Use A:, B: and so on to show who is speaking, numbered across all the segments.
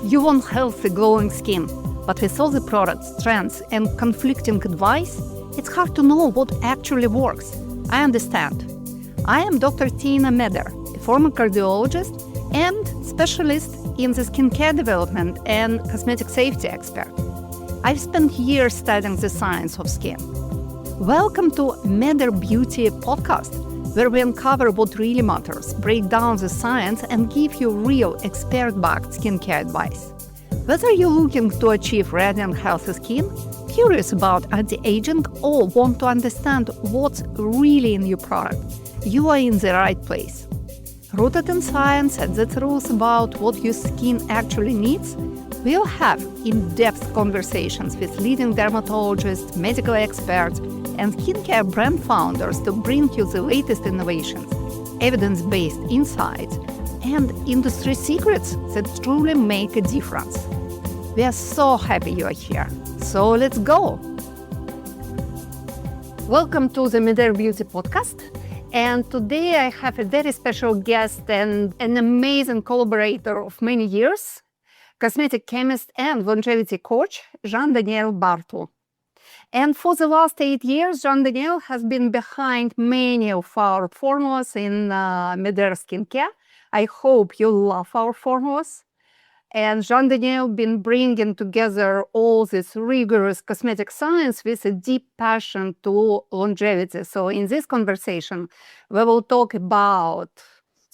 A: You want healthy, glowing skin, but with all the products, trends, and conflicting advice, it's hard to know what actually works. I understand. I am Dr. Tina Meder, a former cardiologist and specialist in the skincare development and cosmetic safety expert. I've spent years studying the science of skin. Welcome to Meder Beauty podcast, where we uncover what really matters, break down the science, and give you real expert-backed skincare advice. Whether you're looking to achieve radiant, healthy skin, curious about anti-aging, or want to understand what's really in your product, you are in the right place. Rooted in science and the truth about what your skin actually needs, we'll have in-depth conversations with leading dermatologists, medical experts, and skincare brand founders to bring you the latest innovations, evidence-based insights, and industry secrets that truly make a difference. We are so happy you are here. So let's go. Welcome to the Meder Beauty podcast. And today I have a very special guest and an amazing collaborator of many years, cosmetic chemist and longevity coach, Jean-Daniel Bartl. And for the last 8 years, Jean-Daniel has been behind many of our formulas in Meder skincare. I hope you love our formulas. And Jean-Daniel been bringing together all this rigorous cosmetic science with a deep passion to longevity. So in this conversation, we will talk about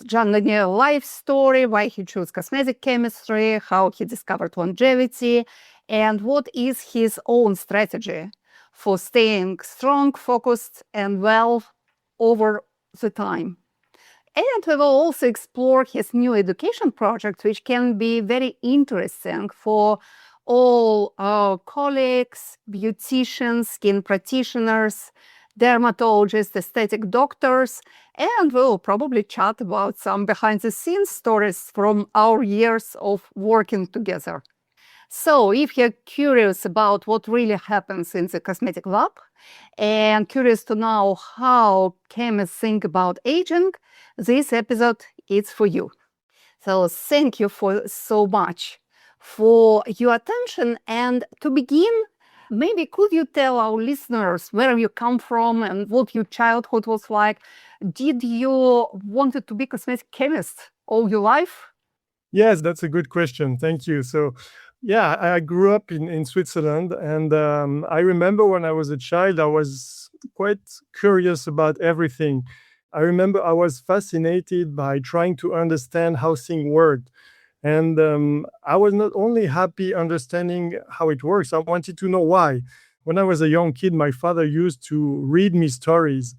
A: Jean-Daniel's life story, why he chose cosmetic chemistry, how he discovered longevity, and what is his own strategy for staying strong, focused, and well over the time. And we will also explore his new education project, which can be very interesting for all our colleagues, beauticians, skin practitioners, dermatologists, aesthetic doctors, and we'll probably chat about some behind-the-scenes stories from our years of working together. So if you're curious about what really happens in the cosmetic lab and curious to know how chemists think about aging, this episode is for you. So thank you so much for your attention. And to begin, maybe could you tell our listeners where you come from and what your childhood was like? Did you wanted to be cosmetic chemist all your life?
B: Yes, that's a good question. Thank you. So, yeah, I grew up in Switzerland, and I remember when I was a child, I was quite curious about everything. I remember I was fascinated by trying to understand how things worked. And I was not only happy understanding how it works, I wanted to know why. When I was a young kid, my father used to read me stories.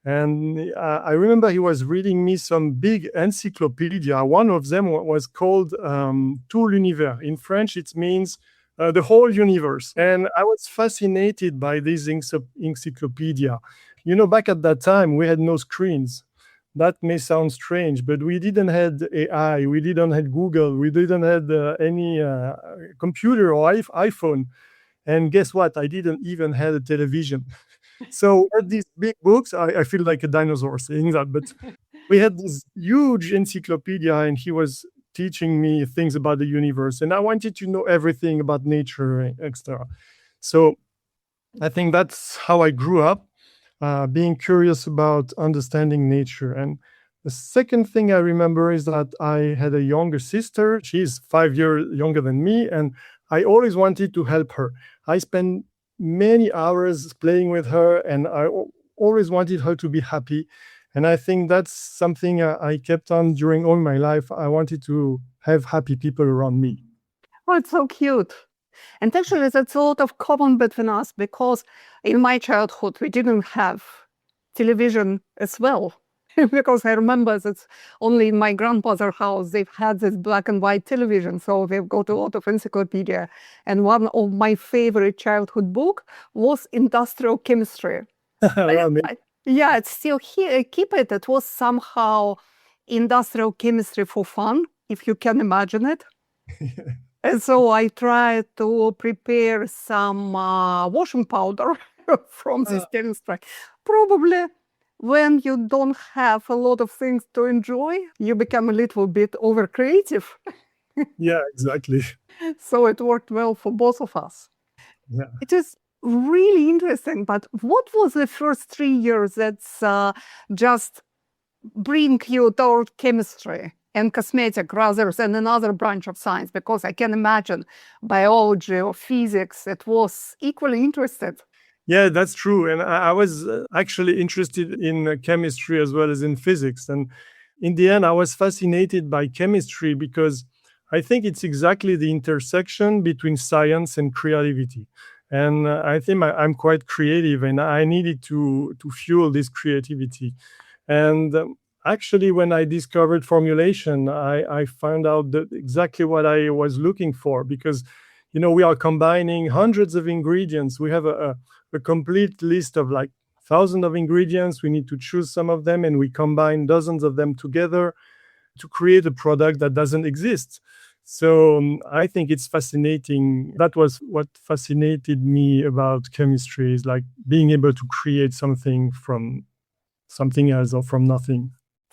B: And I remember he was reading me some big encyclopedia. One of them was called Tout l'univers. In French, it means the whole universe. And I was fascinated by this encyclopedia. You know, back at that time, we had no screens. That may sound strange, but we didn't have AI, we didn't have Google, we didn't have any computer or iPhone. And guess what? I didn't even have a television. So at these big books, I feel like a dinosaur saying that, but we had this huge encyclopedia and he was teaching me things about the universe. And I wanted to know everything about nature, etc. So I think that's how I grew up, being curious about understanding nature. And the second thing I remember is that I had a younger sister. She's 5 years younger than me, and I always wanted to help her. I spent many hours playing with her, and I always wanted her to be happy. And I think that's something I kept on during all my life. I wanted to have happy people around me.
A: Oh, it's so cute. And actually, that's a lot of common between us because in my childhood, we didn't have television as well. Because I remember that only in my grandmother's house, they've had this black and white television. So they've got a lot of encyclopedia. And one of my favorite childhood book was Industrial Chemistry. Yeah, it's still here. Keep it. It was somehow industrial chemistry for fun, if you can imagine it. And so I tried to prepare some washing powder from this chemistry. Probably when you don't have a lot of things to enjoy, you become a little bit over creative.
B: Yeah, exactly.
A: So it worked well for both of us.
B: Yeah.
A: It is really interesting, but what was the first 3 years that's just bring you toward chemistry and cosmetic rather than another branch of science? Because I can imagine biology or physics, it was equally interested.
B: Yeah, that's true. And I was actually interested in chemistry as well as in physics. And in the end, I was fascinated by chemistry because I think it's exactly the intersection between science and creativity. And I think I'm quite creative, and I needed to fuel this creativity. And actually, when I discovered formulation, I found out that exactly what I was looking for, because we are combining hundreds of ingredients. We have a complete list of like thousands of ingredients. We need to choose some of them, and we combine dozens of them together to create a product that doesn't exist. So I think it's fascinating. That was what fascinated me about chemistry, is like being able to create something from something else or from nothing.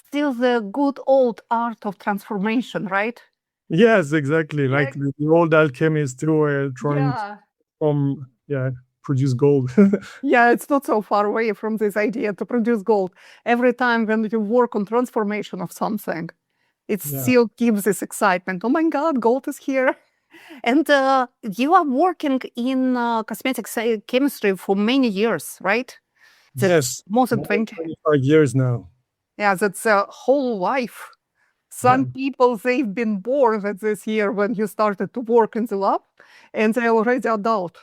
A: Still the good old art of transformation, right?
B: Yes, exactly. Like the old alchemists who were trying
A: Yeah.
B: from produce gold.
A: Yeah, it's not so far away from this idea to produce gold. Every time when you work on transformation of something, it
B: Yeah.
A: still gives this excitement. Oh my God, gold is here. And you are working in cosmetic chemistry for many years, right?
B: Yes,
A: More than
B: more than
A: 20.
B: 25 years now.
A: Yeah, that's a whole life.
B: Yeah.
A: Some people, they've been born at this year when you started to work in the lab, and they're already adult.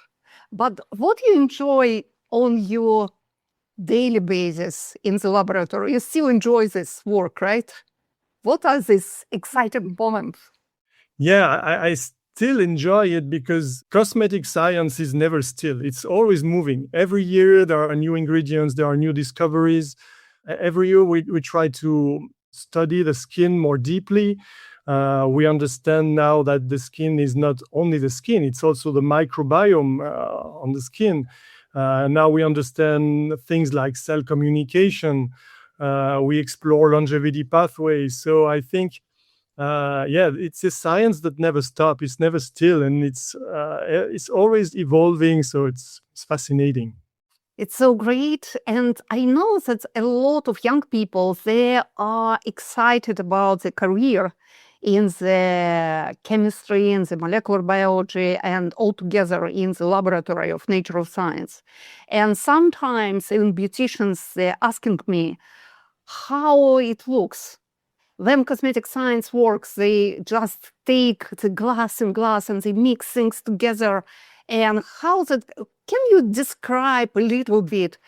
A: But what do you enjoy on your daily basis in the laboratory? You still enjoy this work, right? What are these exciting moments?
B: Yeah, I still enjoy it because cosmetic science is never still. It's always moving. Every year there are new ingredients, there are new discoveries. Every year we try to study the skin more deeply. We understand now that the skin is not only the skin, it's also the microbiome on the skin. Now we understand things like cell communication. We explore longevity pathways. So I think yeah, it's a science that never stops. It's never still, and it's always evolving. So it's fascinating.
A: It's so great. And I know that a lot of young people, they are excited about the career in the chemistry, in the molecular biology, and altogether in the laboratory of natural science. And sometimes in beauticians, they're asking me how it looks. When cosmetic science works, they just take the glass and glass and they mix things together. And how that, can you describe a little bit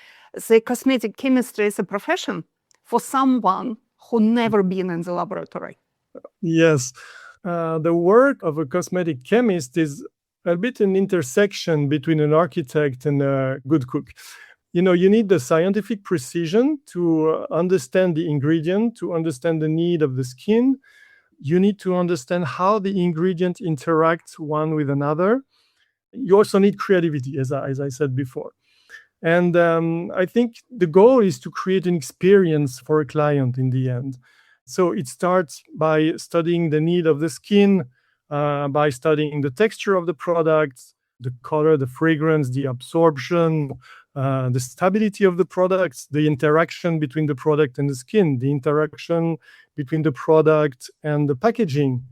A: the cosmetic chemistry as a profession for someone who never been in the laboratory?
B: Yes, the work of a cosmetic chemist is a bit an intersection between an architect and a good cook. You need the scientific precision to understand the ingredient, to understand the need of the skin. You need to understand how the ingredient interacts one with another. You also need creativity, as I said before. And I think the goal is to create an experience for a client in the end. So it starts by studying the need of the skin, by studying the texture of the product, the color, the fragrance, the absorption, the stability of the products, the interaction between the product and the skin, the interaction between the product and the packaging.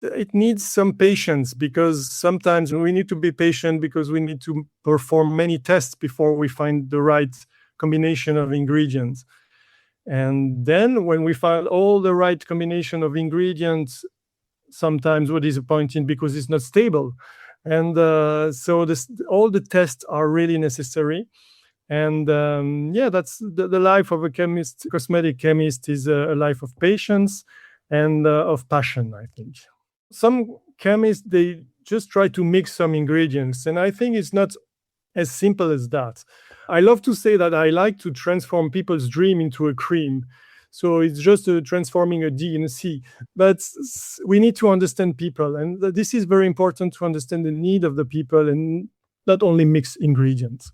B: It needs some patience, because sometimes we need to be patient because we need to perform many tests before we find the right combination of ingredients. And then when we find all the right combination of ingredients, sometimes we're disappointed because it's not stable. And so all the tests are really necessary. And yeah, that's the life of a chemist. Cosmetic chemist is a life of patience and of passion, I think. Some chemists, they just try to mix some ingredients, and I think it's not as simple as that. I love to say that I like to transform people's dream into a cream. So it's just transforming a D in a C. But we need to understand people, and this is very important, to understand the need of the people and not only mix ingredients.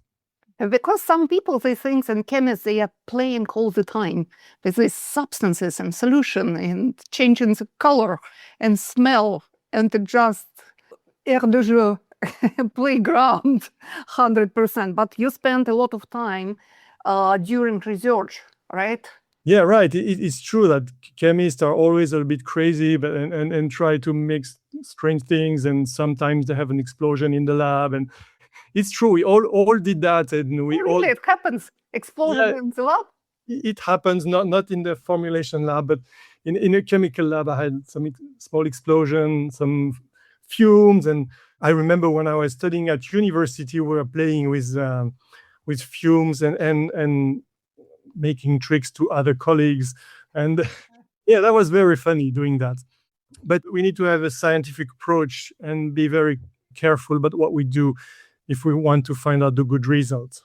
A: Because some people, they think in chemists, they are playing all the time with these substances and solution and changing the color and smell and just air de jeu, playground, 100%. But you spent a lot of time during research, right?
B: Yeah, right. It's true that chemists are always a bit crazy, but and try to mix strange things, and sometimes they have an explosion in the lab. And it's true, we all did that, and we
A: Oh,
B: all
A: really, it happens. Explosion
B: yeah,
A: in the lab.
B: it happens not in the formulation lab, but in a chemical lab. I had some small explosion, some fumes, and I remember when I was studying at university, we were playing with fumes and making tricks to other colleagues, and yeah, that was very funny doing that. But we need to have a scientific approach and be very careful about what we do if we want to find out the good results.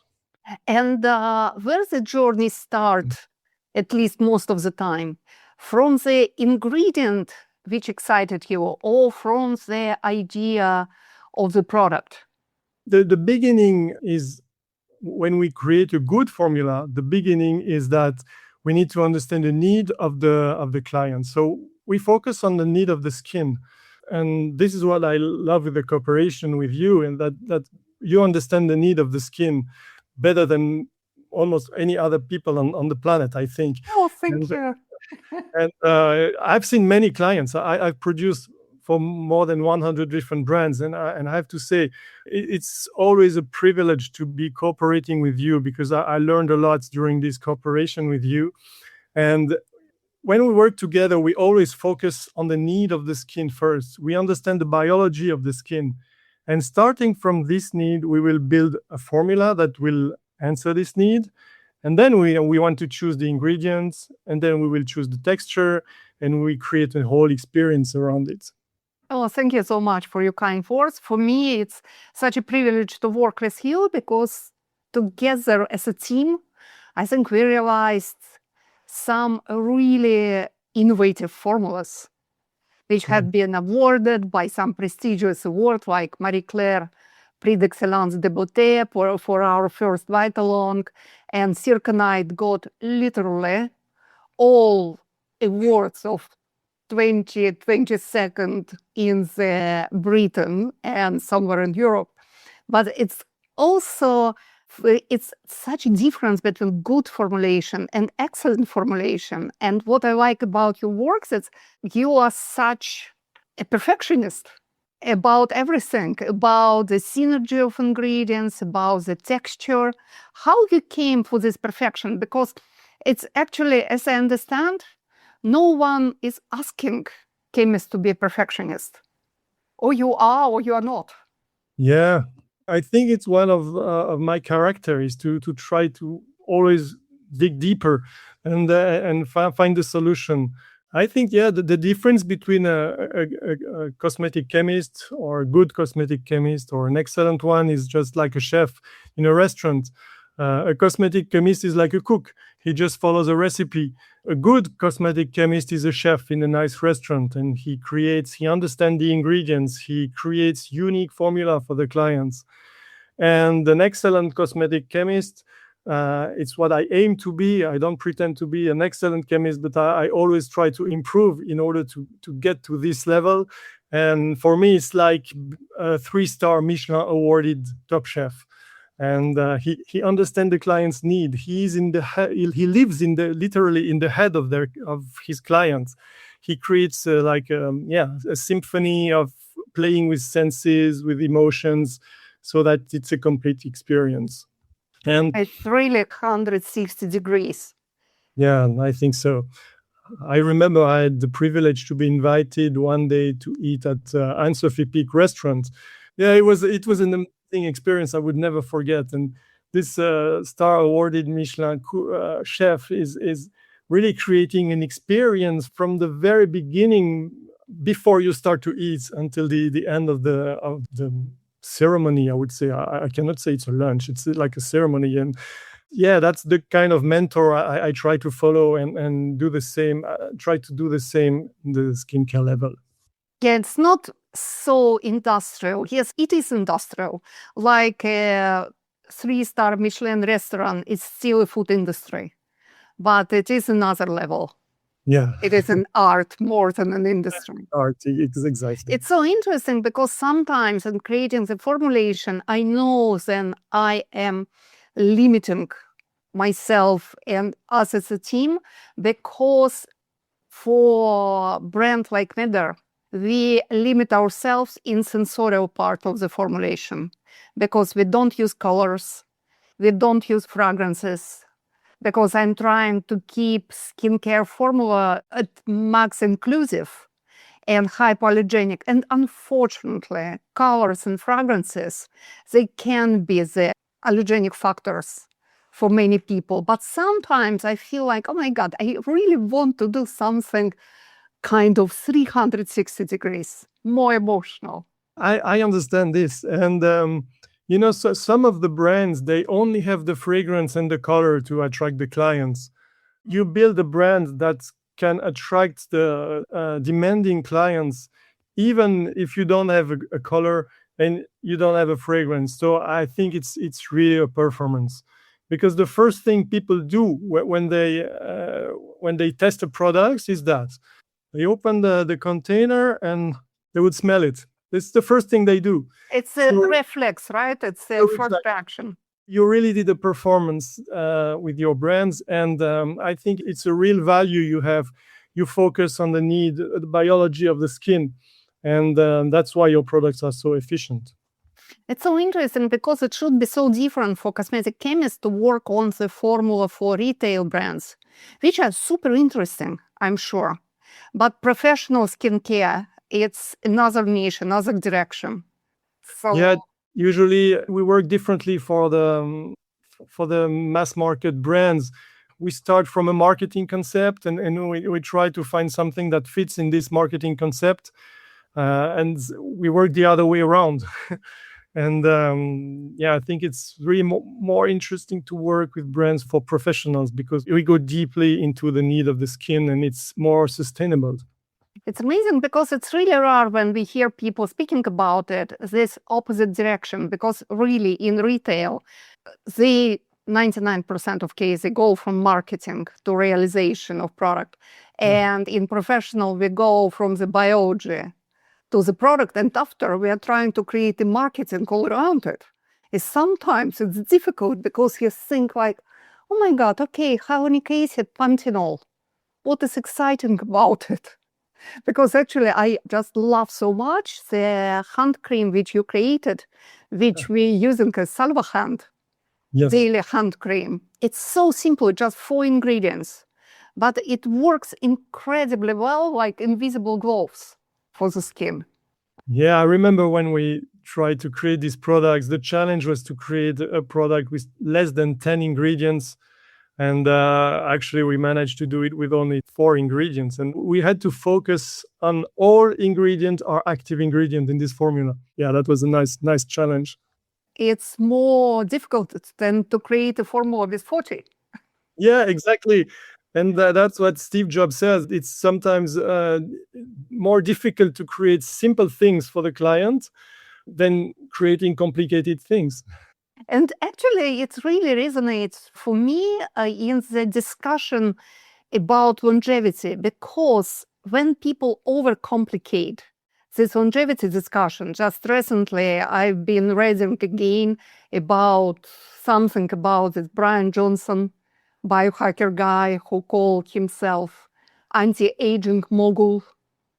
A: And where the journey start, at least most of the time, from the ingredient which excited you, or from the idea of the product?
B: The beginning is when we create a good formula. The beginning is that we need to understand the need of the client. So we focus on the need of the skin, and this is what I love with the cooperation with you, and that you understand the need of the skin better than almost any other people on the planet, I think.
A: Oh, thank
B: And
A: you.
B: and I've seen many clients. I've produced for more than 100 different brands, and I have to say, it's always a privilege to be cooperating with you, because I learned a lot during this cooperation with you. And when we work together, we always focus on the need of the skin first. We understand the biology of the skin, and starting from this need, we will build a formula that will answer this need. And then we want to choose the ingredients, and then we will choose the texture, and we create a whole experience around it.
A: Oh, thank you so much for your kind words. For me, it's such a privilege to work with you, because together as a team, I think we realized some really innovative formulas which had been awarded by some prestigious award like Marie Claire Prix d'Excellence de Beauté for our first Vitalong, and Circonite got literally all awards of 22nd in the Britain and somewhere in Europe. But it's also, it's such a difference between good formulation and excellent formulation. And what I like about your works is you are such a perfectionist about everything, about the synergy of ingredients, about the texture. How you came for this perfection? Because it's actually, as I understand, no one is asking chemists to be a perfectionist. Or you are, or you are not.
B: Yeah, I think it's one of my character is to try to always dig deeper and find the solution. I think, yeah, the difference between a cosmetic chemist or a good cosmetic chemist or an excellent one is just like a chef in a restaurant. A cosmetic chemist is like a cook. He just follows a recipe. A good cosmetic chemist is a chef in a nice restaurant, and he understands the ingredients, he creates unique formula for the clients. And an excellent cosmetic chemist, it's what I aim to be. I don't pretend to be an excellent chemist, but I always try to improve in order to get to this level. And for me, it's like a 3-star Michelin awarded top chef. And he understands the client's need. He lives literally in the head of his clients. He creates a symphony of playing with senses, with emotions, so that it's a complete experience. And
A: it's really 160 degrees.
B: Yeah, I think so. I remember I had the privilege to be invited one day to eat at Anne-Sophie Pic restaurant. Yeah, it was an amazing experience I would never forget. And this star awarded Michelin chef is really creating an experience from the very beginning, before you start to eat, until the end of the ceremony. I would say I cannot say it's a lunch. It's like a ceremony. And yeah, that's the kind of mentor I try to follow and do the same. Try to do the same in the skincare level.
A: Yeah, it's not so industrial. Yes, it is industrial. Like a 3-star Michelin restaurant is still a food industry, but it is another level.
B: Yeah,
A: It is an art more than an industry.
B: art, exactly.
A: It's so interesting because sometimes in creating the formulation, I know then I am limiting myself and us as a team, because for a brand like Medar, we limit ourselves in sensorial part of the formulation, because we don't use colors, we don't use fragrances, because I'm trying to keep skincare formula at max inclusive and hypoallergenic. And unfortunately, colors and fragrances, they can be the allergenic factors for many people. But sometimes I feel like, oh my God, I really want to do something kind of 360 degrees, more emotional.
B: I understand this. And, so some of the brands, they only have the fragrance and the color to attract the clients. You build a brand that can attract the demanding clients, even if you don't have a color and you don't have a fragrance. So I think it's really a performance, because the first thing people do when they test a product is that they open the container and they would smell it. It's the first thing they do.
A: It's a
B: So-
A: reflex, right? It's a
B: So it's
A: first
B: like-
A: reaction.
B: You really did a performance with your brands, and I think it's a real value you have. You focus on the need, the biology of the skin, and that's why your products are so efficient.
A: It's so interesting because it should be so different for cosmetic chemists to work on the formula for retail brands, which are super interesting, I'm sure. But professional skincare, it's another niche, another direction. So
B: Yeah, usually we work differently for the mass market brands. We start from a marketing concept, and we try to find something that fits in this marketing concept, and we work the other way around. And I think it's really more interesting to work with brands for professionals, because we go deeply into the need of the skin and it's more sustainable.
A: it's amazing because it's really rare when we hear people speaking about it, this opposite direction, because really in retail, the 99% of cases they go from marketing to realization of product. And in professional, we go from the biology to the product, and after we are trying to create the marketing all around it. Is sometimes it's difficult because you think like, oh my God, okay, hyaluronic acid, panthenol, what is exciting about it? Because actually I just love so much the hand cream which you created, which we using as salva hand,
B: Yes.
A: daily hand cream. It's so simple, just 4 ingredients, but it works incredibly well, like invisible gloves for the skin.
B: Yeah, I remember when we tried to create these products, the challenge was to create a product with less than 10 ingredients. And actually, we managed to do it with only 4 ingredients. And we had to focus on all ingredient or active ingredient in this formula. Yeah, that was a nice challenge.
A: It's more difficult than to create a formula with 40.
B: Yeah, exactly. And that's what Steve Jobs says. It's sometimes more difficult to create simple things for the client than creating complicated things.
A: And actually, it really resonates for me in the discussion about longevity, because when people overcomplicate this longevity discussion, just recently I've been reading again about something about this Brian Johnson, biohacker guy who called himself anti-aging mogul.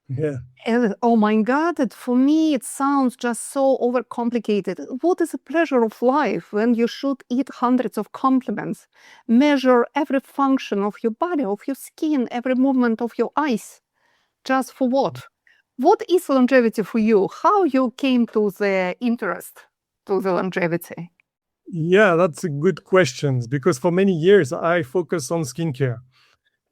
B: Yeah.
A: And oh my God, for me, it sounds just so overcomplicated. What is the pleasure of life when you should eat hundreds of compliments, measure every function of your body, of your skin, every movement of your eyes? Just for what? What is longevity for you? How you came to the interest to the longevity?
B: Yeah, that's a good question, because for many years I focused on skincare.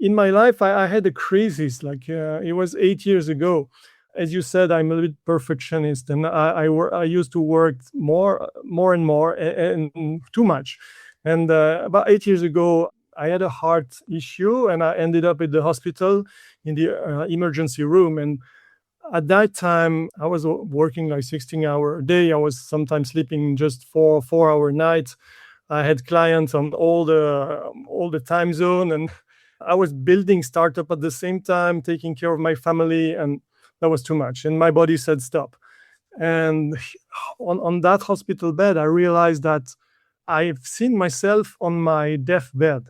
B: In my life, I had a crisis, like it was 8 years ago. As you said, I'm a little bit perfectionist, and I used to work more and more, and too much. And about 8 years ago, I had a heart issue, and I ended up at the hospital in the emergency room. And at that time, I was working like 16-hour a day. I was sometimes sleeping just 4 hour night. I had clients on all the time zone, and I was building startup at the same time, taking care of my family, and that was too much. And my body said stop. And on that hospital bed, I realized that I've seen myself on my deathbed,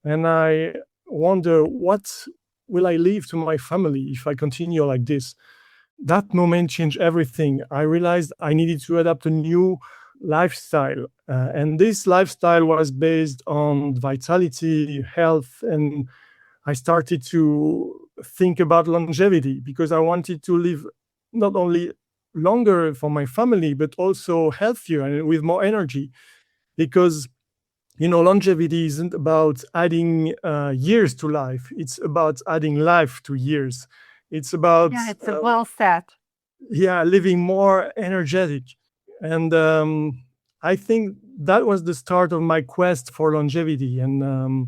B: and I wonder what will I leave to my family if I continue like this. That moment changed everything. I realized I needed to adapt a new lifestyle. And this lifestyle was based on vitality, health, and I started to think about longevity because I wanted to live not only longer for my family, but also healthier and with more energy. Because longevity isn't about adding years to life. It's about adding life to years. It's about
A: Yeah, it's well said.
B: living more energetic. And I think that was the start of my quest for longevity. And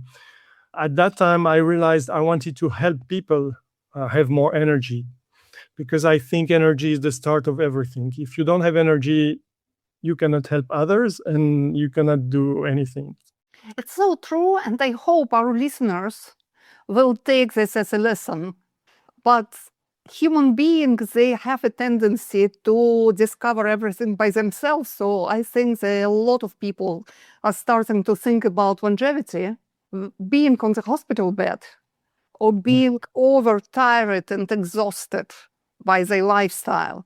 B: at that time, I realized I wanted to help people have more energy because I think energy is the start of everything. If you don't have energy, you cannot help others and you cannot do anything.
A: It's so true, and I hope our listeners will take this as a lesson. But human beings, they have a tendency to discover everything by themselves. So I think that a lot of people are starting to think about longevity, being on the hospital bed or being overtired and exhausted by their lifestyle.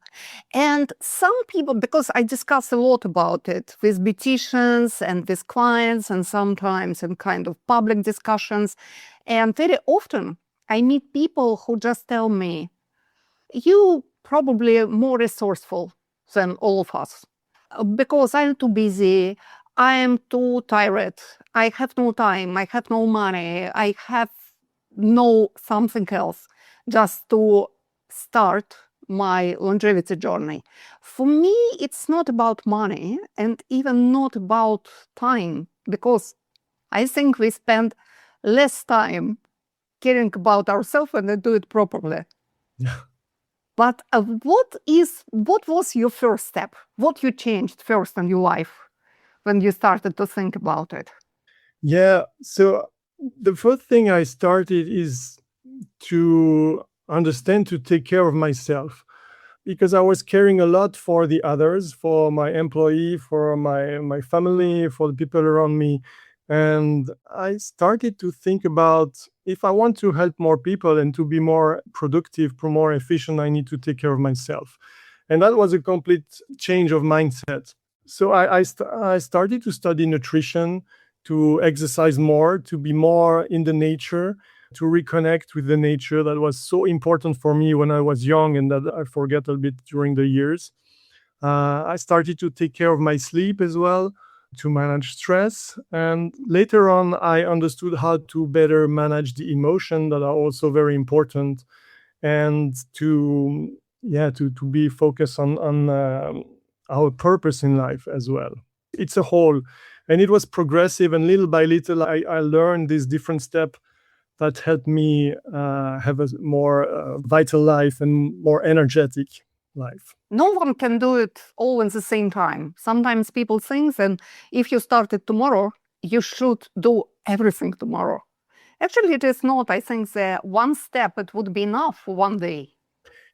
A: And some people, because I discuss a lot about it with beauticians and with clients and sometimes in kind of public discussions, and very often I meet people who just tell me, you probably more resourceful than all of us because I'm too busy, I'm too tired, I have no time, I have no money, I have no something else just to start my longevity journey. For me, it's not about money and even not about time, because I think we spend less time caring about ourselves when we do it properly. But what was your first step? What you changed first in your life when you started to think about it?
B: Yeah. So the first thing I started is to understand to take care of myself because I was caring a lot for the others, for my employee, for my family, for the people around me. And I started to think about if I want to help more people and to be more productive, more efficient, I need to take care of myself. And that was a complete change of mindset. So I started to study nutrition, to exercise more, to be more in the nature, to reconnect with the nature that was so important for me when I was young and that I forget a bit during the years. I started to take care of my sleep as well, to manage stress. And later on, I understood how to better manage the emotion that are also very important and to be focused on our purpose in life as well. It's a whole, and it was progressive, and little by little, I learned these different steps that helped me have a more vital life and more energetic life.
A: No one can do it all at the same time. Sometimes people think that if you started tomorrow, you should do everything tomorrow. Actually, it is not. I think that one step, it would be enough for one day.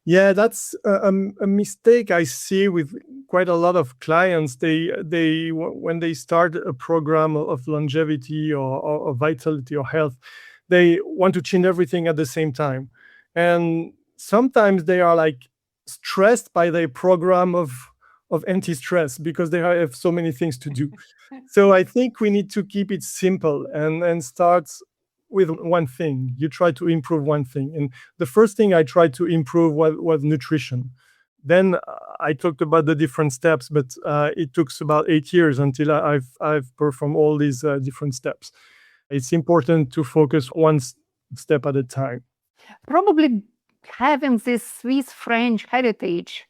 B: Yeah, that's a mistake I see with quite a lot of clients. They when they start a program of longevity or vitality or health, they want to change everything at the same time, and sometimes they are like stressed by their program of anti-stress because they have so many things to do. So I think we need to keep it simple and start with one thing. You try to improve one thing. And the first thing I tried to improve was nutrition. Then I talked about the different steps, but it took about 8 years until I've performed all these different steps. It's important to focus one step at a time.
A: Probably having this Swiss French heritage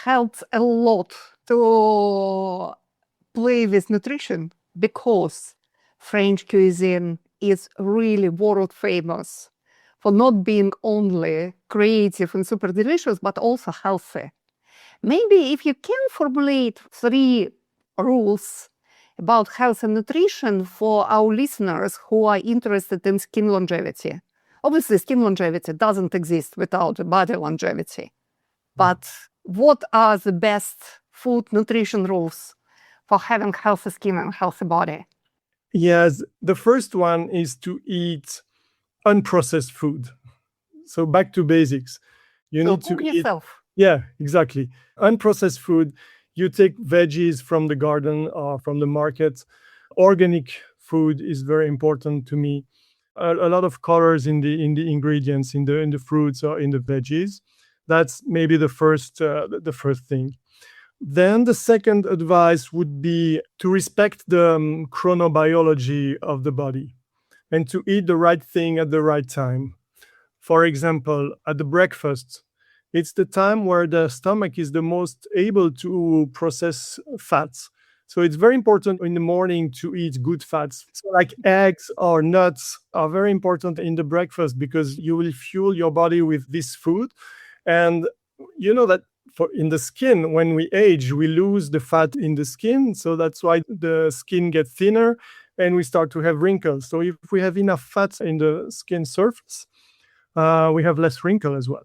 A: helps a lot to play with nutrition, because French cuisine is really world famous for not being only creative and super delicious, but also healthy. Maybe if you can formulate 3 rules about health and nutrition for our listeners who are interested in skin longevity. Obviously, skin longevity doesn't exist without body longevity. But what are the best food nutrition rules for having healthy skin and healthy body?
B: Yes, the first one is to eat unprocessed food. So back to basics. You
A: So
B: need to
A: cook
B: eat.
A: yourself.
B: Yeah, exactly. Unprocessed food. You take veggies from the garden or from the market. Organic food is very important to me. A lot of colors in the ingredients in the fruits or in the veggies. That's maybe the first thing. Then the second advice would be to respect the chronobiology of the body and to eat the right thing at the right time. For example, at the breakfast, it's the time where the stomach is the most able to process fats. So it's very important in the morning to eat good fats. So like eggs or nuts are very important in the breakfast because you will fuel your body with this food. And you know that for in the skin, when we age, we lose the fat in the skin. So that's why the skin gets thinner and we start to have wrinkles. So if we have enough fat in the skin surface, we have less wrinkle as well.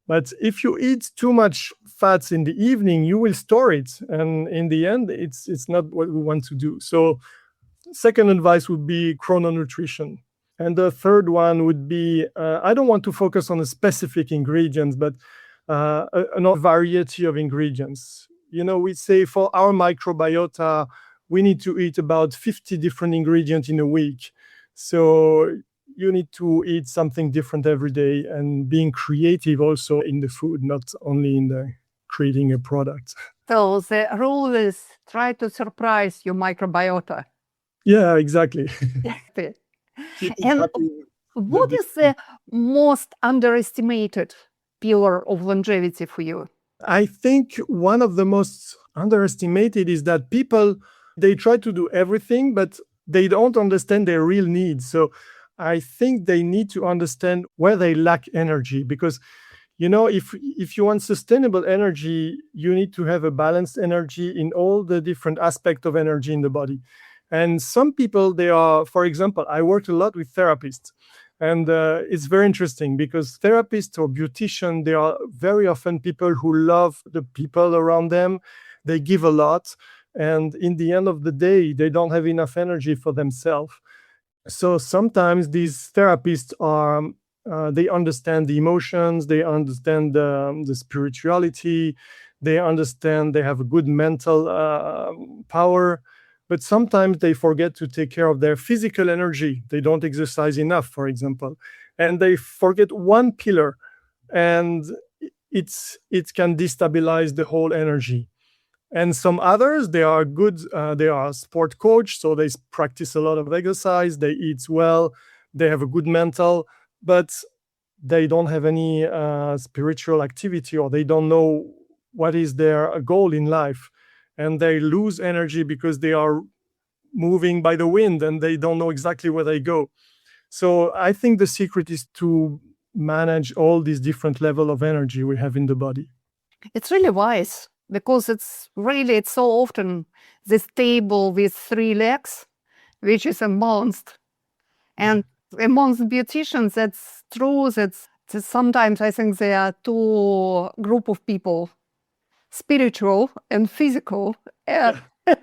B: But if you eat too much fats in the evening, you will store it, and in the end, it's not what we want to do. So, second advice would be chrononutrition, and the third one would be I don't want to focus on a specific ingredients, but a variety of ingredients. You know, we say for our microbiota, we need to eat about 50 different ingredients in a week. So you need to eat something different every day and being creative also in the food, not only in the creating a product.
A: So the rule is try to surprise your microbiota.
B: Yeah, exactly. Keep it
A: And
B: happy.
A: what is the most underestimated pillar of longevity for you?
B: I think one of the most underestimated is that people, they try to do everything, but they don't understand their real needs. So I think they need to understand where they lack energy because you know if you want sustainable energy, you need to have a balanced energy in all the different aspects of energy in the body. And some people, they are, for example, I worked a lot with therapists. And it's very interesting because therapists or beauticians, they are very often people who love the people around them. They give a lot. And in the end of the day, they don't have enough energy for themselves. So sometimes these therapists are, they understand the emotions, they understand the spirituality, they understand they have a good mental power. But sometimes they forget to take care of their physical energy. They don't exercise enough, for example, and they forget one pillar, and it can destabilize the whole energy. And some others, they are good. They are sport coach, so they practice a lot of exercise. They eat well. They have a good mental, but they don't have any spiritual activity, or they don't know what is their goal in life, and they lose energy because they are moving by the wind and they don't know exactly where they go. So I think the secret is to manage all these different level of energy we have in the body.
A: It's really wise because it's so often this table with 3 legs, which is imbalanced. And amongst beauticians, that's true. That's sometimes I think there are two group of people, spiritual and physical,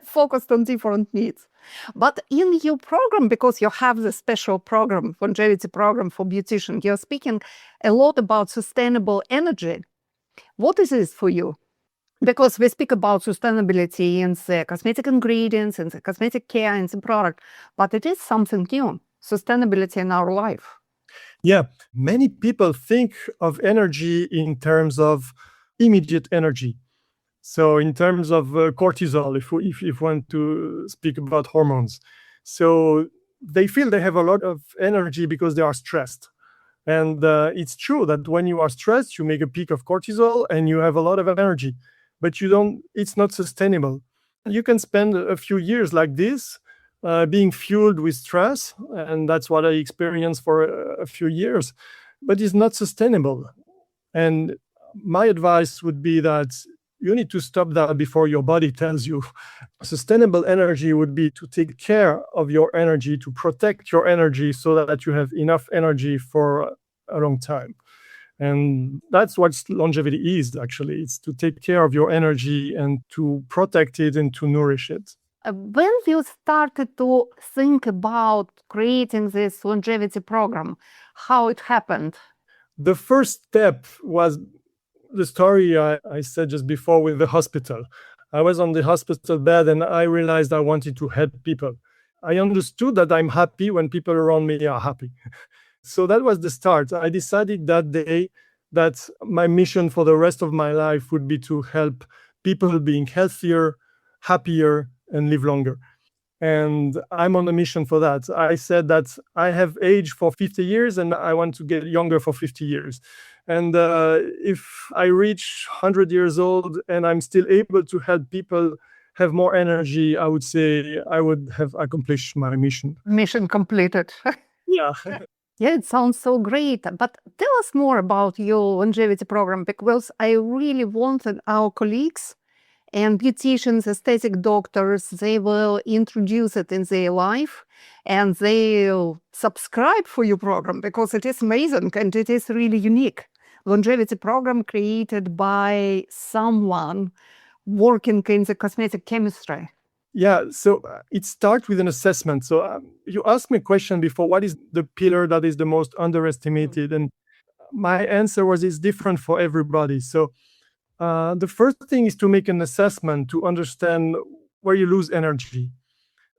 A: focused on different needs. But in your program, because you have the special program, longevity program for beautician, you're speaking a lot about sustainable energy. What is this for you? Because we speak about sustainability in the cosmetic ingredients, in the cosmetic care, in the product, but it is something new, sustainability in our life.
B: Yeah, many people think of energy in terms of immediate energy. So in terms of cortisol, if you want to speak about hormones, so they feel they have a lot of energy because they are stressed. And it's true that when you are stressed, you make a peak of cortisol and you have a lot of energy, but it's not sustainable. You can spend a few years like this, being fueled with stress, and that's what I experienced for a few years, but it's not sustainable. And my advice would be that you need to stop that before your body tells you. Sustainable energy would be to take care of your energy, to protect your energy so that you have enough energy for a long time. And that's what longevity is, actually. It's to take care of your energy and to protect it and to nourish it.
A: When you started to think about creating this longevity program, how it happened?
B: The first step was the story I said just before with the hospital. I was on the hospital bed and I realized I wanted to help people. I understood that I'm happy when people around me are happy. So that was the start. I decided that day that my mission for the rest of my life would be to help people being healthier, happier, and live longer. And I'm on a mission for that. I said that I have aged for 50 years and I want to get younger for 50 years. And if I reach 100 years old and I'm still able to help people have more energy, I would say I would have accomplished my mission.
A: Mission completed.
B: Yeah.
A: Yeah, it sounds so great. But tell us more about your longevity program, because I really wanted our colleagues and beauticians, aesthetic doctors, they will introduce it in their life and they'll subscribe for your program because it is amazing and it is really unique. Longevity program created by someone working in the cosmetic chemistry.
B: Yeah, so it starts with an assessment. So you asked me a question before, what is the pillar that is the most underestimated? And my answer was it's different for everybody. So the first thing is to make an assessment to understand where you lose energy.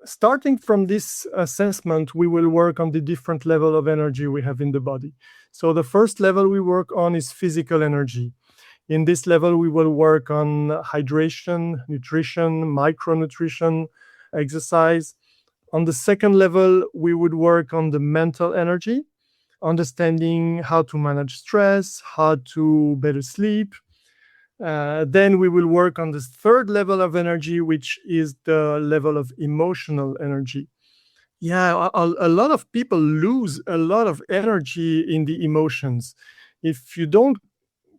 B: Starting from this assessment, we will work on the different level of energy we have in the body. So the first level we work on is physical energy. In this level, we will work on hydration, nutrition, micronutrition, exercise. On the second level, we would work on the mental energy, understanding how to manage stress, how to better sleep. Then we will work on this third level of energy, which is the level of emotional energy. Yeah, a lot of people lose a lot of energy in the emotions. If you don't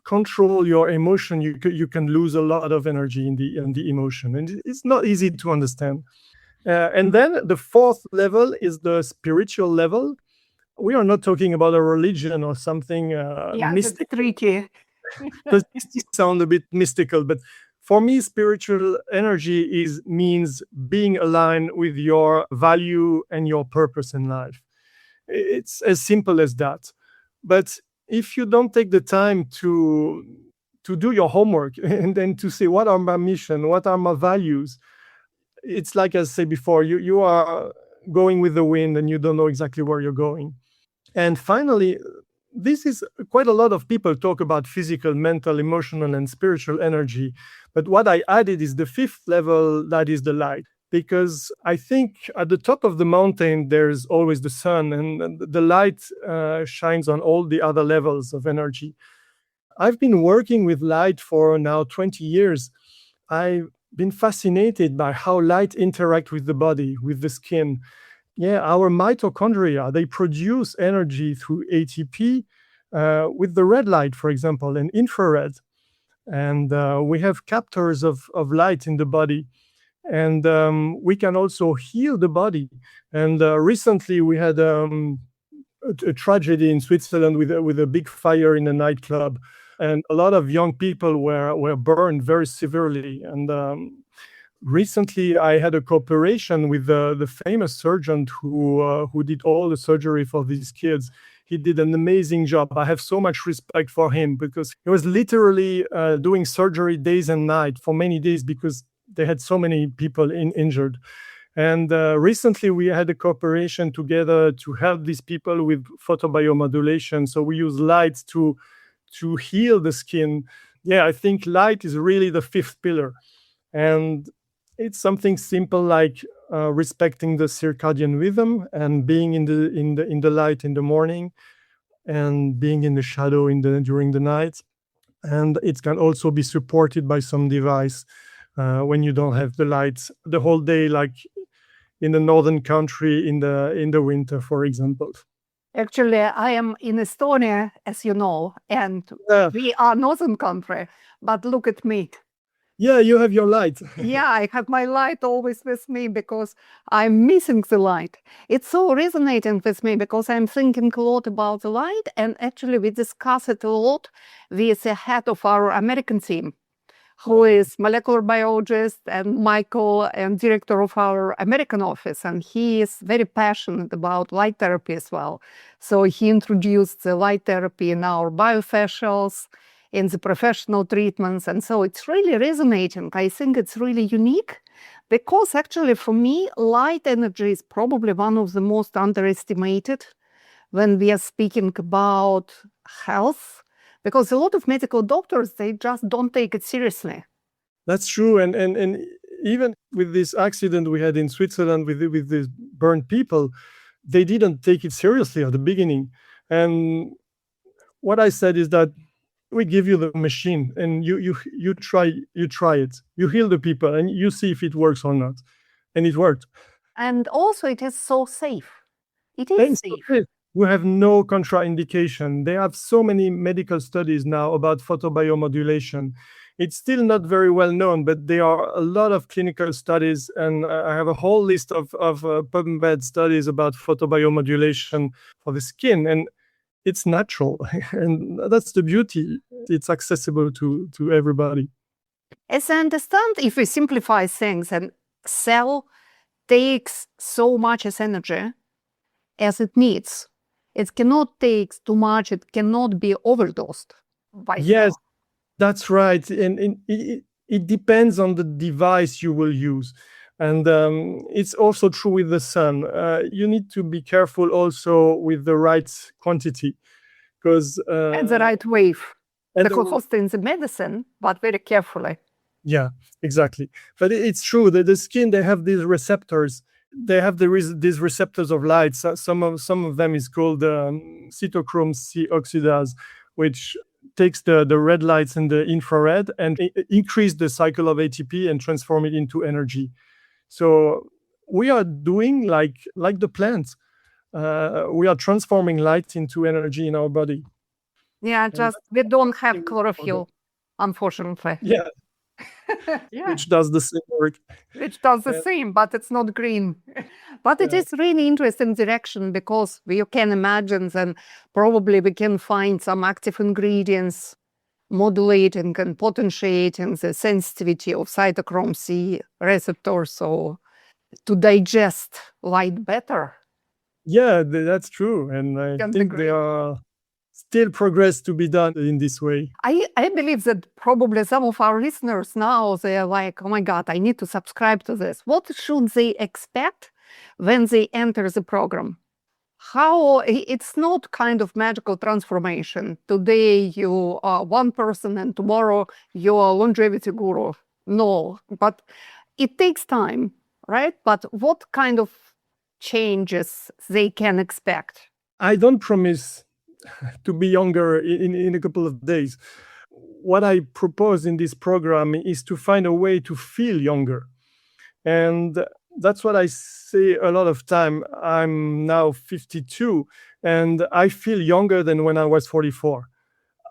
B: control your emotion, you can lose a lot of energy in the emotion, and it's not easy to understand. And then the fourth level is the spiritual level. We are not talking about a religion or something
A: It's tricky.
B: does this sound a bit mystical? But for me, spiritual energy means being aligned with your value and your purpose in life. It's as simple as that. But if you don't take the time to do your homework and then to say what are my mission, what are my values, it's like I said before, you are going with the wind and you don't know exactly where you're going. And finally, this is quite a lot of people talk about physical, mental, emotional, and spiritual energy. But what I added is the fifth level, that is the light. Because I think at the top of the mountain, there's always the sun, and the light shines on all the other levels of energy. I've been working with light for now 20 years. I've been fascinated by how light interacts with the body, with the skin. Yeah, our mitochondria, they produce energy through ATP with the red light, for example, and infrared. And we have captors of light in the body. And we can also heal the body. And recently we had a tragedy in Switzerland with a big fire in a nightclub. And a lot of young people were burned very severely. And recently, I had a cooperation with the famous surgeon who did all the surgery for these kids. He did an amazing job. I have so much respect for him because he was literally doing surgery days and night for many days because they had so many people injured. And recently, we had a cooperation together to help these people with photobiomodulation. So we use light to heal the skin. Yeah, I think light is really the fifth pillar. And it's something simple like respecting the circadian rhythm and being in the light in the morning and being in the shadow during the night. And it can also be supported by some device when you don't have the light the whole day, like in the northern country in the winter, for example.
A: Actually, I am in Estonia, as you know, and we are northern country, but look at me.
B: Yeah, you have your light.
A: Yeah, I have my light always with me because I'm missing the light. It's so resonating with me because I'm thinking a lot about the light, and actually we discuss it a lot with the head of our American team, who is molecular biologist and Michael and director of our American office. And he is very passionate about light therapy as well. So he introduced the light therapy in our biofacials, in the professional treatments. And so it's really resonating. I think it's really unique because actually for me, light energy is probably one of the most underestimated when we are speaking about health, because a lot of medical doctors, they just don't take it seriously.
B: That's true. And even with this accident we had in Switzerland with the burned people, they didn't take it seriously at the beginning. And what I said is that we give you the machine and you try it. You heal the people and you see if it works or not. And it worked.
A: And also it is so safe. It is
B: And
A: safe.
B: we have no contraindication. They have so many medical studies now about photobiomodulation. It's still not very well known, but there are a lot of clinical studies, and I have a whole list of PubMed studies about photobiomodulation for the skin, and it's natural, and that's the beauty. It's accessible to everybody.
A: As I understand, if we simplify things, and cell takes so much as energy as it needs. It cannot take too much. It cannot be overdosed by
B: Yes,
A: cell.
B: that's right. And it depends on the device you will use. And it's also true with the sun. You need to be careful also with the right quantity because
A: And the right wave.
B: and
A: Because in the medicine, but very carefully.
B: yeah, exactly. But it's true that the skin, they have these receptors. They have these receptors of light. So some of them is called cytochrome C oxidase, which takes the red lights and the infrared and increase the cycle of ATP and transform it into energy. So we are doing like the plants. We are transforming light into energy in our body.
A: Yeah, just we don't have chlorophyll, unfortunately.
B: Yeah,
A: Yeah.
B: which does the same work.
A: Which does the same, but it's not green. But it is really interesting direction because you can imagine then probably we can find some active ingredients modulating and potentiating the sensitivity of cytochrome C receptors, so to digest light better.
B: Yeah, that's true. And I think there are still progress to be done in this way.
A: I believe that probably some of our listeners now, they're like, oh my God, I need to subscribe to this. What should they expect when they enter the program? How it's not kind of magical transformation. Today you are one person and tomorrow you're a longevity guru. No, but it takes time, right? But what kind of changes they can expect?
B: I don't promise to be younger in a couple of days. What I propose in this program is to find a way to feel younger. And that's what I say a lot of time. I'm now 52 and I feel younger than when I was 44.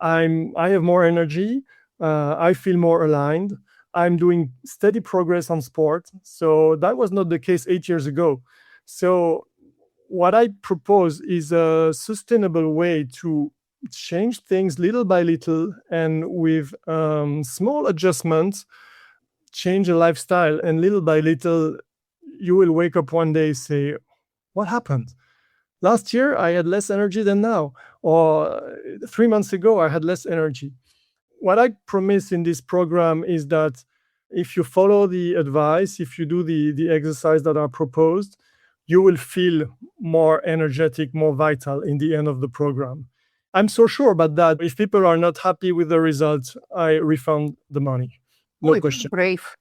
B: I have more energy. I feel more aligned. I'm doing steady progress on sport. So that was not the case 8 years ago. So what I propose is a sustainable way to change things little by little and with small adjustments, change a lifestyle, and little by little, you will wake up one day and say, what happened? Last year, I had less energy than now, or 3 months ago, I had less energy. What I promise in this program is that if you follow the advice, if you do the exercise that are proposed, you will feel more energetic, more vital in the end of the program. I'm so sure about that. If people are not happy with the results, I refund the money. No question.
A: Brave.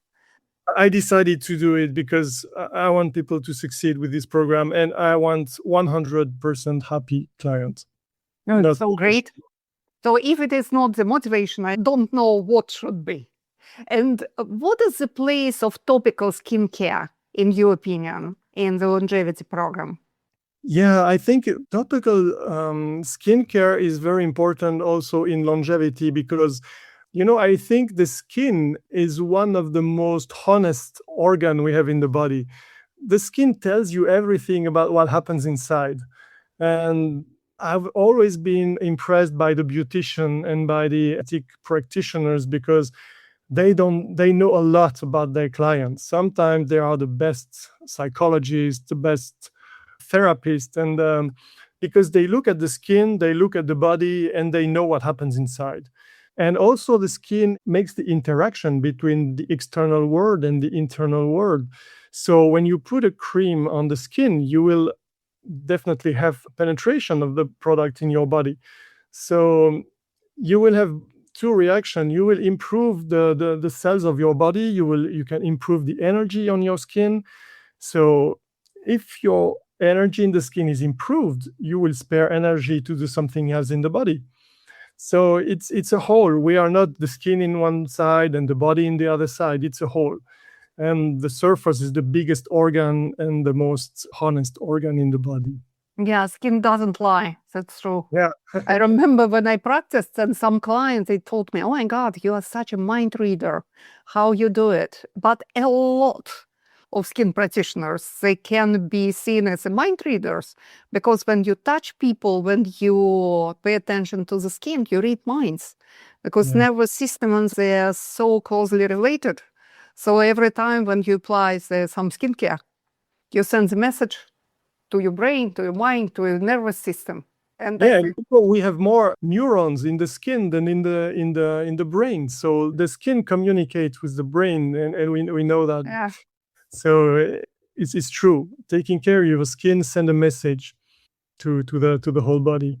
B: I decided to do it because I want people to succeed with this program and I want 100% happy clients.
A: That's so great. So if it is not the motivation, I don't know what should be. And what is the place of topical skincare, in your opinion, in the longevity program?
B: Yeah, I think topical skincare is very important also in longevity because I think the skin is one of the most honest organ we have in the body. The skin tells you everything about what happens inside. And I've always been impressed by the beautician and by the ethic practitioners because they know a lot about their clients. Sometimes they are the best psychologists, the best therapists, and because they look at the skin, they look at the body, and they know what happens inside. And also, the skin makes the interaction between the external world and the internal world. So, when you put a cream on the skin, you will definitely have penetration of the product in your body. So, you will have two reactions. You will improve the cells of your body. You can improve the energy on your skin. So, if your energy in the skin is improved, you will spare energy to do something else in the body. So it's a whole. We are not the skin in one side and the body in the other side. It's a whole. And the surface is the biggest organ and the most honest organ in the body.
A: Yeah, skin doesn't lie. That's true.
B: Yeah.
A: I remember when I practiced and some clients, they told me, oh my God, you are such a mind reader, how you do it. But a lot of skin practitioners, they can be seen as mind readers because when you touch people, when you pay attention to the skin, you read minds because
B: Yeah.
A: nervous systems, they are so closely related. So every time when you apply some skincare, you send the message to your brain, to your mind, to your nervous system. And
B: Yeah, and we have more neurons in the skin than in the brain. So the skin communicates with the brain, and we know that.
A: yeah,
B: So it's true. Taking care of your skin send a message to the whole body.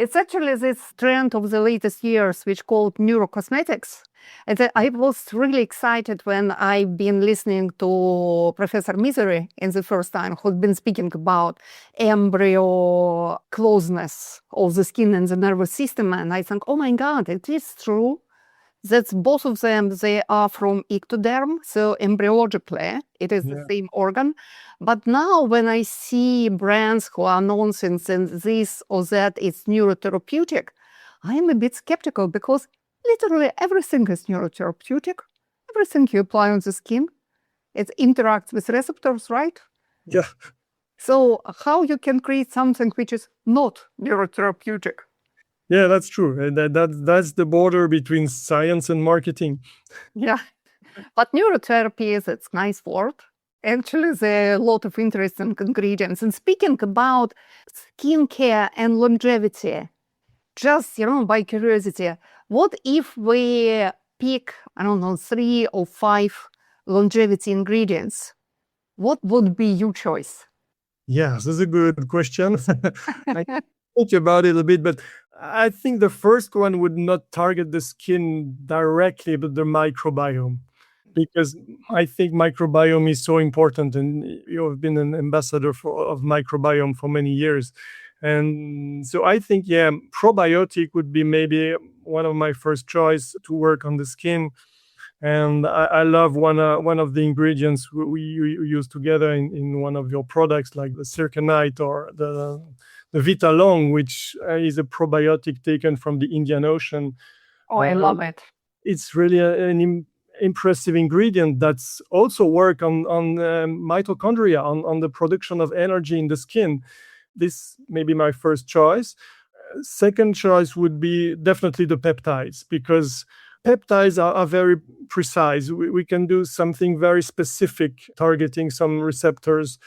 A: it's actually this trend of the latest years, which called neurocosmetics. And I was really excited when I've been listening to Professor Misery in the first time, who's been speaking about embryo closeness of the skin and the nervous system. And I think, oh my God, it is true. That's both of them, they are from ectoderm, so embryologically, it is the same organ. But now when I see brands who are announcing this or that it's neurotherapeutic, I'm a bit skeptical because literally everything is neurotherapeutic. Everything you apply on the skin, it interacts with receptors, right?
B: Yeah.
A: So how you can create something which is not neurotherapeutic?
B: Yeah, that's true. And that's the border between science and marketing.
A: Yeah. But neurotherapy is its nice word. Actually, there are a lot of interesting ingredients. And speaking about skincare and longevity, just, by curiosity, what if we pick, I don't know, 3 or 5 longevity ingredients? What would be your choice?
B: Yeah, this is a good question. I think about it a bit, but I think the first one would not target the skin directly, but the microbiome. Because I think microbiome is so important, and you have been an ambassador of microbiome for many years. And so I think, yeah, probiotic would be maybe one of my first choice to work on the skin. And I love one of the ingredients we use together in one of your products, like the circanite or the Vita Long, which is a probiotic taken from the Indian Ocean.
A: Oh, I love it.
B: It's really an impressive ingredient that's also work on mitochondria, on the production of energy in the skin. This may be my first choice. Second choice would be definitely the peptides, because peptides are very precise. We can do something very specific, targeting some receptors.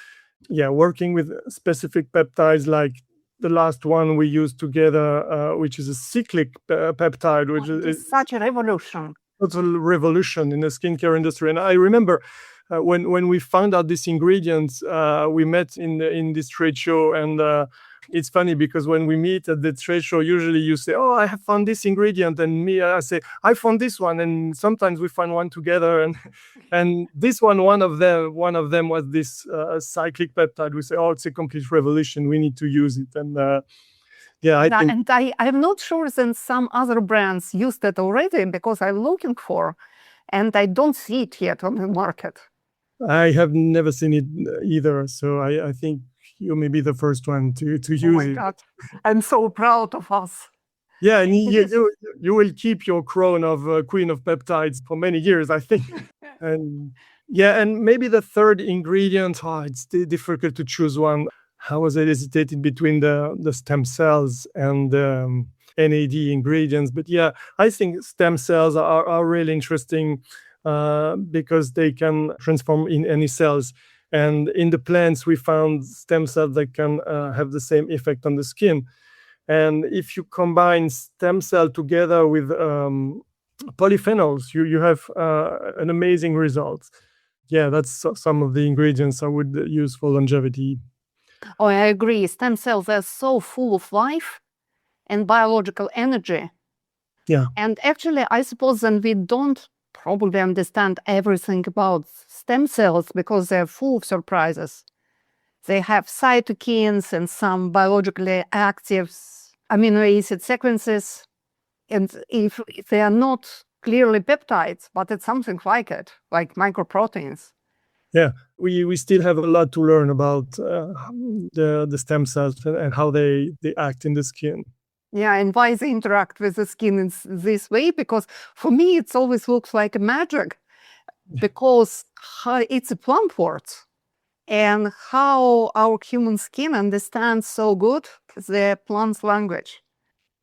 B: Yeah, working with specific peptides like the last one we used together, which is a cyclic peptide, which is
A: such a revolution.
B: Total revolution in the skincare industry. And I remember when we found out these ingredients, we met in this trade show, and it's funny because when we meet at the trade show, usually you say, "Oh, I have found this ingredient," and me, I say, "I found this one," and sometimes we find one together. And this one of them was this cyclic peptide. We say, "Oh, it's a complete revolution. We need to use it." And yeah, I think.
A: And I'm not sure that some other brands use that already because I'm looking for, and I don't see it yet on the market.
B: I have never seen it either, so I think you may be the first one to use
A: Oh my
B: it.
A: God, I'm so proud of us.
B: Yeah, and
A: It is.
B: you will keep your crown of queen of peptides for many years, I think. And yeah, and maybe the third ingredient, it's difficult to choose one. I was hesitating between the stem cells and NAD ingredients. But yeah, I think stem cells are really interesting because they can transform in any cells. And in the plants, we found stem cells that can have the same effect on the skin. And if you combine stem cell together with polyphenols, you have an amazing result. Yeah, that's some of the ingredients I would use for longevity.
A: Oh, I agree. Stem cells are so full of life and biological energy.
B: Yeah.
A: And actually, I suppose then we don't probably understand everything about stem cells because they're full of surprises. They have cytokines and some biologically active amino acid sequences. And if they are not clearly peptides, but it's something like it, like microproteins.
B: Yeah, we still have a lot to learn about the stem cells and how they act in the skin.
A: Yeah, and why they interact with the skin in this way? Because for me, it always looks like a magic because it's a plant word. And how our human skin understands so good the plant's language.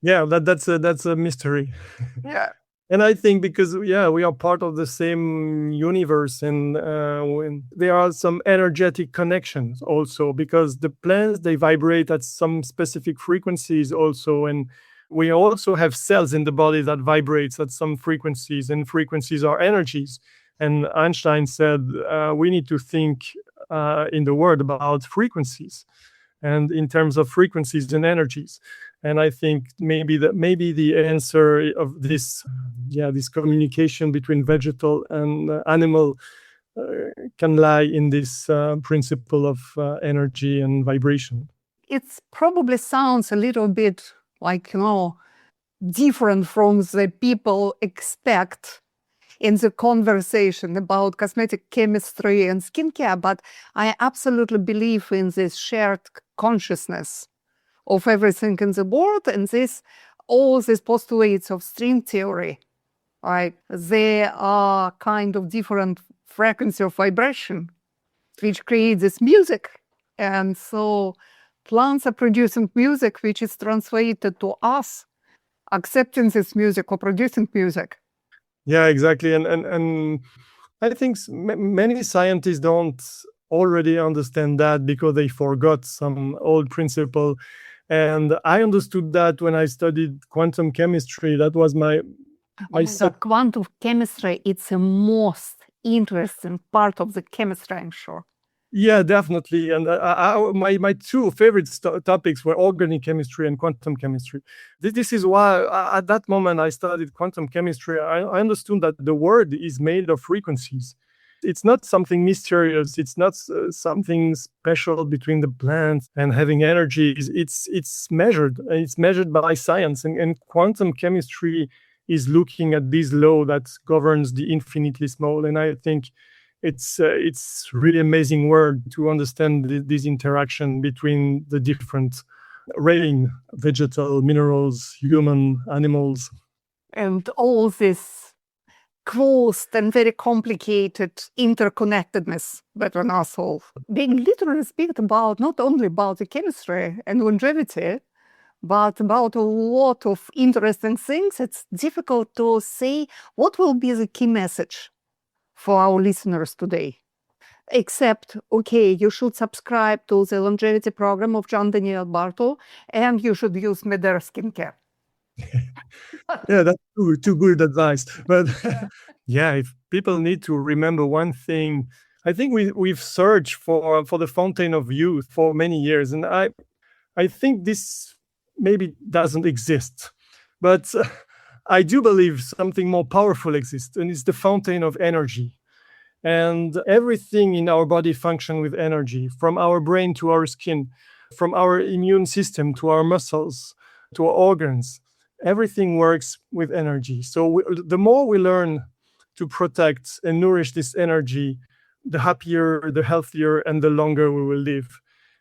B: Yeah, that's a mystery.
A: Yeah.
B: And I think because we are part of the same universe, and when there are some energetic connections also, because the plants, they vibrate at some specific frequencies also, and we also have cells in the body that vibrates at some frequencies, and frequencies are energies. And Einstein said we need to think in the world about frequencies, and in terms of frequencies and energies. And I think maybe the answer of this this communication between vegetal and animal can lie in this principle of energy and vibration.
A: It probably sounds a little bit like, different from the people expect in the conversation about cosmetic chemistry and skincare, but I absolutely believe in this shared consciousness of everything in the world, and all these postulates of string theory. Like there are kind of different frequency of vibration, which creates this music. And so plants are producing music, which is translated to us accepting this music or producing music.
B: Yeah, exactly. And I think many scientists don't already understand that because they forgot some old principle. And I understood that when I studied quantum chemistry. That was my
A: Quantum chemistry, it's the most interesting part of the chemistry, I'm sure.
B: Yeah, definitely. And my two favorite topics were organic chemistry and quantum chemistry. This is why at that moment I studied quantum chemistry. I understood that the world is made of frequencies. It's not something mysterious. It's not something special between the plants and having energy. It's measured. It's measured by science. And quantum chemistry is looking at this law that governs the infinitely small. And I think it's really amazing work to understand this interaction between the different rain, vegetal, minerals, human, animals.
A: And all this closed and very complicated interconnectedness between us all. Being literally speak about not only about the chemistry and longevity, but about a lot of interesting things. It's difficult to say what will be the key message for our listeners today. Except, okay, you should subscribe to the longevity program of John Daniel Bartl, and you should use Medera skincare.
B: Yeah, that's too good advice. But yeah, if people need to remember one thing, I think we've searched for the fountain of youth for many years, and I think this maybe doesn't exist, but I do believe something more powerful exists, and it's the fountain of energy. And everything in our body function with energy, from our brain to our skin, from our immune system to our muscles to our organs. Everything works with energy. So the more we learn to protect and nourish this energy, the happier, the healthier, and the longer we will live.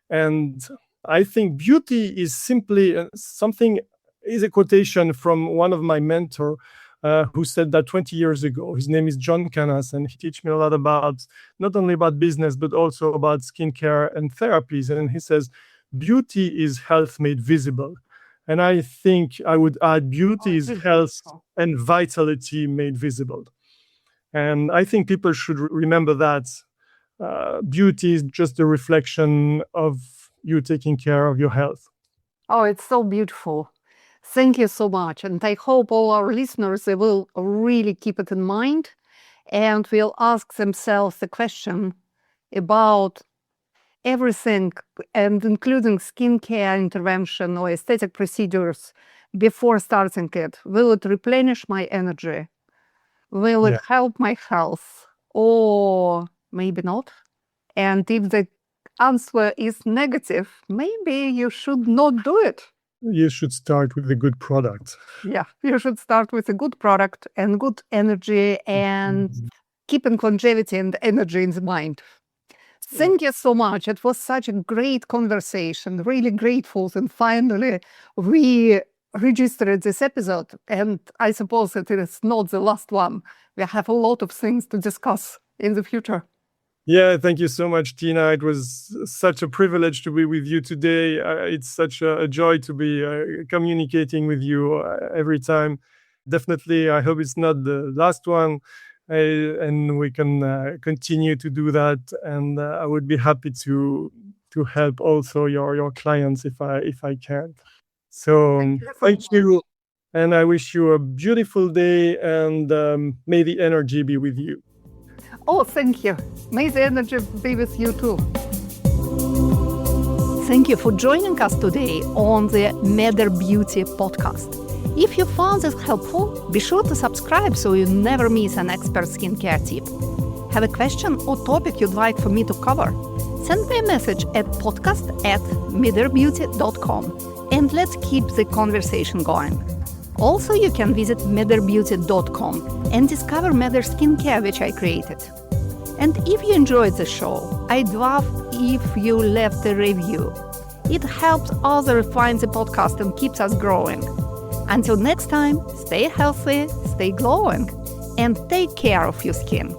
B: And I think beauty is simply something is a quotation from one of my mentor who said that 20 years ago. His name is John Canas, and he teach me a lot about not only about business, but also about skincare and therapies. And he says, beauty is health made visible. And I think I would add beauty is health and vitality made visible. And I think people should remember that beauty is just a reflection of you taking care of your health.
A: Oh, it's so beautiful. Thank you so much. And I hope all our listeners, they will really keep it in mind and will ask themselves the question about everything, and including skincare intervention or aesthetic procedures before starting it. Will it replenish my energy? Will it help my health? Or maybe not? And if the answer is negative, maybe you should not do it.
B: You should start with a good product.
A: Yeah, you should start with a good product and good energy and keeping longevity and energy in the mind. Thank you so much. It was such a great conversation, really grateful. And finally, we registered this episode. And I suppose that it is not the last one. We have a lot of things to discuss in the future.
B: Yeah, thank you so much, Tina. It was such a privilege to be with you today. It's such a joy to be communicating with you every time. Definitely, I hope it's not the last one. And we can continue to do that. And I would be happy to help also your clients if I can. So thank you. And I wish you a beautiful day, and may the energy be with you.
A: Oh, thank you. May the energy be with you too. Thank you for joining us today on the Matter Beauty podcast. If you found this helpful, be sure to subscribe so you never miss an expert skincare tip. Have a question or topic you'd like for me to cover? Send me a message at podcast@matterbeauty.com and let's keep the conversation going. Also, you can visit matterbeauty.com and discover Matter Skincare, which I created. And if you enjoyed the show, I'd love if you left a review. It helps others find the podcast and keeps us growing. Until next time, stay healthy, stay glowing, and take care of your skin.